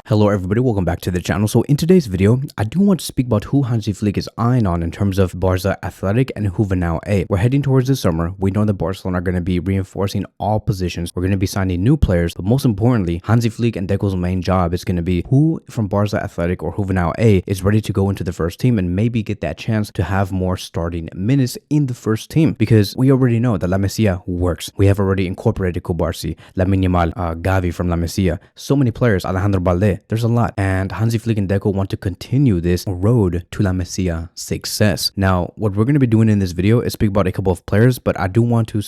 Hello everybody, welcome back to the channel. So in today's video, I do want to speak about who Hansi Flick is eyeing on in terms of Barça Athletic and Juvenal A. We're heading towards the summer. We know that Barcelona are going to be reinforcing all positions. We're going to be signing new players, but most importantly, Hansi Flick and Deco's main job is going to be who from Barça Athletic or Juvenal A is ready to go into the first team and maybe get that chance to have more starting minutes in the first team, because we already know that La Masia works. We have already incorporated Kubarsi, Lamine Yamal, Gavi from La Masia, so many players, Alejandro Balde. There's a lot, and Hansi Flick and Deco want to continue this road to La Masia success. Now, what we're going to be doing in this video is speak about a couple of players, but I do want to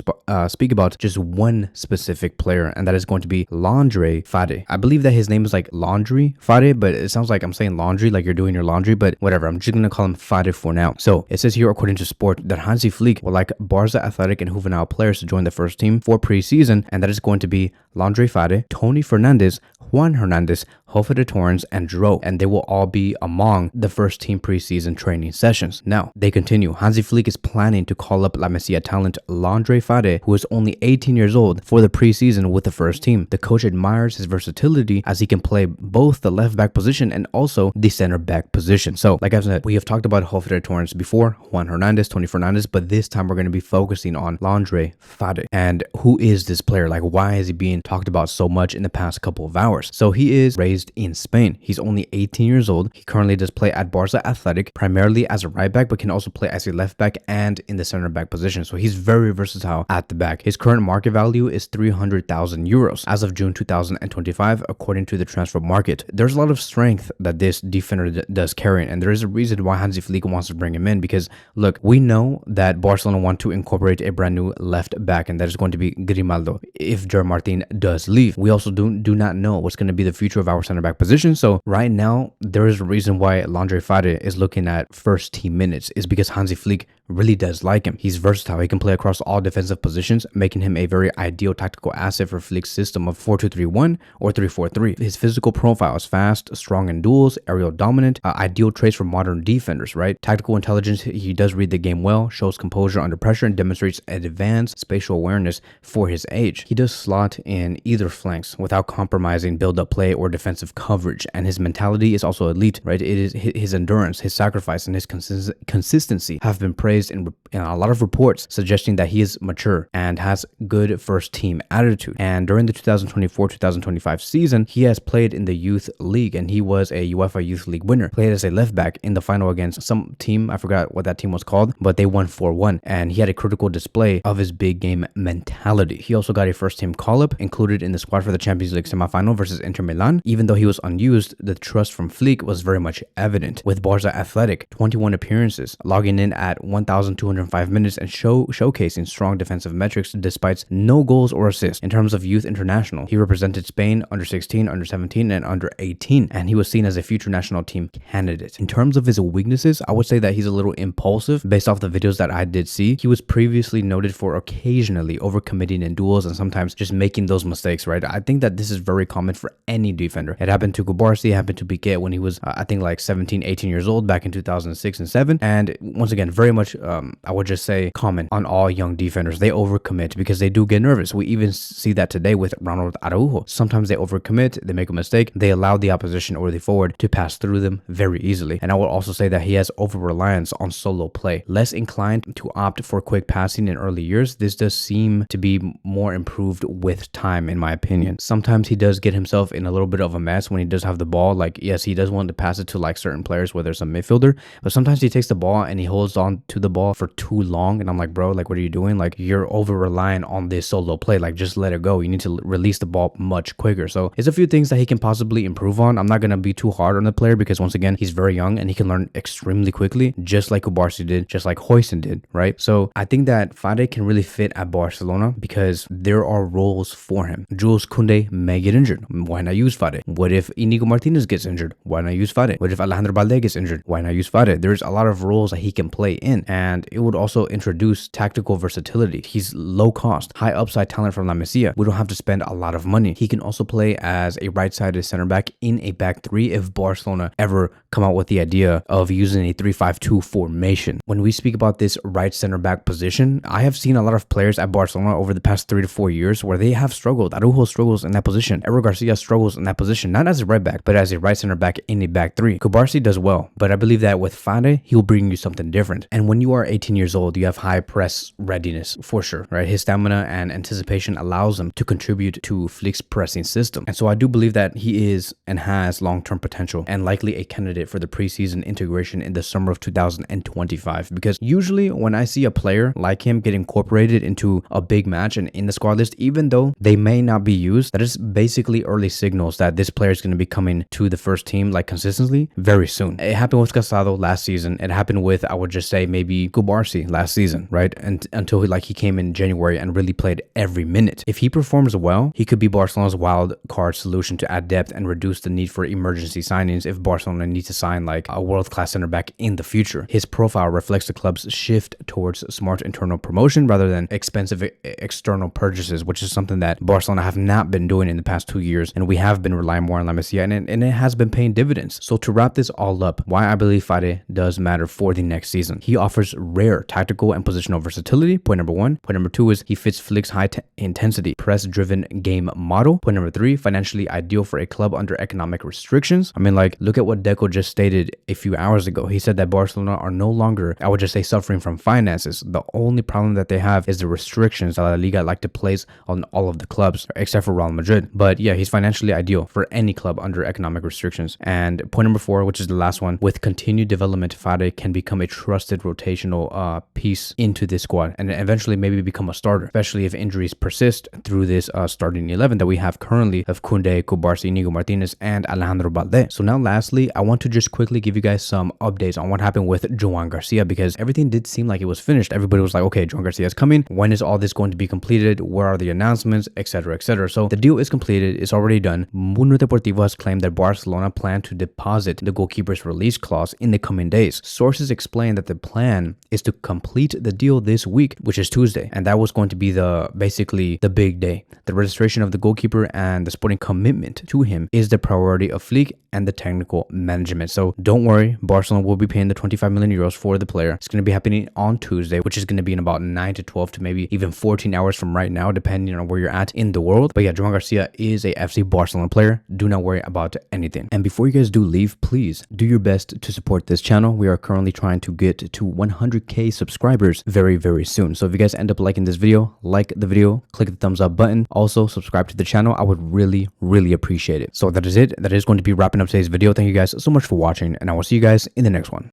speak about just one specific player, and that is going to be Landry Farré. I believe that his name is like Landry Farré, but it sounds like I'm saying laundry, like you're doing your laundry, but whatever. I'm just going to call him Farré for now. So it says here, according to Sport, that Hansi Flick would like Barça Athletic and Juvenal players to join the first team for preseason, and that is going to be Landry Farré, Tony Fernandez, Juan Hernandez, Jofe de Torrens, and Dro, and they will all be among the first team preseason training sessions. Now, they continue. Hansi Flick is planning to call up La Masia talent Landry Farré, who is only 18 years old, for the preseason with the first team. The coach admires his versatility as he can play both the left back position and also the center back position. So, like I said, we have talked about Jofe de Torrens before, Juan Hernandez, Tony Fernandez, but this time we're going to be focusing on Landry Farré. And who is this player? Like, why is he being talked about so much in the past couple of hours? So he is raised in Spain. He's only 18 years old. He currently does play at Barça Athletic, primarily as a right back, but can also play as a left back and in the center back position. So he's very versatile at the back. His current market value is 300,000 euros as of June 2025, according to the transfer market. There's a lot of strength that this defender does carry, and there is a reason why Hansi Flick wants to bring him in, because look, we know that Barcelona want to incorporate a brand new left back, and that is going to be Grimaldo if Gerard Martin does leave. We also do not know what's going to be the future of our center back position. So right now, there is a reason why Landry Farré is looking at first team minutes, is because Hansi Flick really does like him. He's versatile. He can play across all defensive positions, making him a very ideal tactical asset for Flick's system of 4-2-3-1 or 3-4-3. His physical profile is fast, strong in duels, aerial dominant, ideal traits for modern defenders, right? Tactical intelligence, he does read the game well, shows composure under pressure, and demonstrates advanced spatial awareness for his age. He does slot in either flanks without compromising build-up play or defensive coverage, and his mentality is also elite, right? It is his endurance, his sacrifice, and his consistency have been praised in a lot of reports, suggesting that he is mature and has good first team attitude. And during the 2024-2025 season, he has played in the youth league, and he was a UEFA Youth League winner. Played as a left back in the final against some team, I forgot what that team was called, but they won 4-1, and he had a critical display of his big game mentality. He also got a first team call-up, included in the squad for the Champions League semifinal versus Inter Milan. Even though he was unused, the trust from Flick was very much evident. With Barça Athletic, 21 appearances, logging in at 1,205 minutes and showcasing strong defensive metrics despite no goals or assists. In terms of youth international, he represented Spain under 16, under 17, and under 18, and he was seen as a future national team candidate. In terms of his weaknesses, I would say that he's a little impulsive based off the videos that I did see. He was previously noted for occasionally overcommitting in duels and sometimes just making those mistakes, right? I think that this is very common for any defender. It happened to Kubarsi, it happened to Piqué when he was, I think, like 17, 18 years old back in 2006 and 7. And once again, very much, I would just say, common on all young defenders. They overcommit because they do get nervous. We even see that today with Ronald Araujo. Sometimes they overcommit, they make a mistake, they allow the opposition or the forward to pass through them very easily. And I will also say that he has over-reliance on solo play. Less inclined to opt for quick passing in early years. This does seem to be more improved with time, in my opinion. Sometimes he does get himself in a little bit of a mess when he does have the ball. Like, yes, he does want to pass it to like certain players, whether it's a midfielder, but sometimes he takes the ball and he holds on to the ball for too long, and I'm like, bro, like, what are you doing? Like, you're over relying on this solo play. Like, just let it go. You need to release the ball much quicker. So there's a few things that he can possibly improve on. I'm not gonna be too hard on the player because, once again, he's very young and he can learn extremely quickly, just like Kubarsi did, just like Huijsen did, right? So I think that Farré can really fit at Barcelona because there are roles for him. Jules Koundé may get injured. Why not use Farré? What if Inigo Martinez gets injured? Why not use Farré? What if Alejandro Balde gets injured? Why not use Farré? There's a lot of roles that he can play in, and it would also introduce tactical versatility. He's low cost, high upside talent from La Masia. We don't have to spend a lot of money. He can also play as a right-sided center back in a back three if Barcelona ever come out with the idea of using a 3-5-2 formation. When we speak about this right center back position, I have seen a lot of players at Barcelona over the past 3 to 4 years where they have struggled. Araujo struggles in that position. Ivory Garcia struggles in that position, not as a right back, but as a right center back in a back three. Kubarsi does well, but I believe that with Farre, he'll bring you something different. And when you are 18 years old, you have high press readiness for sure, right? His stamina and anticipation allows him to contribute to Flick's pressing system. And so I do believe that he is and has long-term potential and likely a candidate for the preseason integration in the summer of 2025. Because usually when I see a player like him get incorporated into a big match and in the squad list, even though they may not be used, that is basically early signals that this player is going to be coming to the first team like consistently very soon. It happened with Casado last season. It happened with, I would just say, maybe Kubarsi last season, right? And until he came in January and really played every minute. If he performs well, he could be Barcelona's wild card solution to add depth and reduce the need for emergency signings if Barcelona needs to sign like a world-class center back in the future. His profile reflects the club's shift towards smart internal promotion rather than expensive external purchases, which is something that Barcelona have not been doing in the past 2 years, and we have been relying more on La Masia, and it has been paying dividends. So to wrap this all up, why I believe Farre does matter for the next season. He offers rare tactical and positional versatility, point number one. Point number two is he fits Flick's high intensity, press-driven game model. Point number three, financially ideal for a club under economic restrictions. I mean, like, look at what Deco just stated a few hours ago. He said that Barcelona are no longer, I would just say, suffering from finances. The only problem that they have is the restrictions that La Liga like to place on all of the clubs, except for Real Madrid. But yeah, he's financially ideal for any club under economic restrictions. And point number four, which is the last one, with continued development, Farre can become a trusted rotational piece into this squad and eventually maybe become a starter, especially if injuries persist through this starting 11 that we have currently of Koundé, Kubarsi, Inigo Martinez, and Alejandro Balde. So now lastly, I want to just quickly give you guys some updates on what happened with Joan Garcia, because everything did seem like it was finished. Everybody was like, okay, Joan Garcia is coming. When is all this going to be completed? Where are the announcements, etc., etc.? So the deal is completed. It's already done. Mundo Deportivo has claimed that Barcelona plan to deposit the goalkeeper's release clause in the coming days. Sources explain that the plan is to complete the deal this week, which is Tuesday, and that was going to be basically the big day. The registration of the goalkeeper and the sporting commitment to him is the priority of Flick and the technical management. So don't worry, Barcelona will be paying the 25 million euros for the player. It's going to be happening on Tuesday, which is going to be in about 9 to 12 to maybe even 14 hours from right now, depending on where you're at in the world. But yeah, Joan Garcia is a FC Barcelona player. Do not worry about anything. And before you guys do leave, please do your best to support this channel. We are currently trying to get to 100k subscribers very, very soon. So if you guys end up liking this video, like the video, click the thumbs up button. Also subscribe to the channel. I would really, really appreciate it. So that is it. That is going to be wrapping up today's video. Thank you guys so much for watching, and I will see you guys in the next one.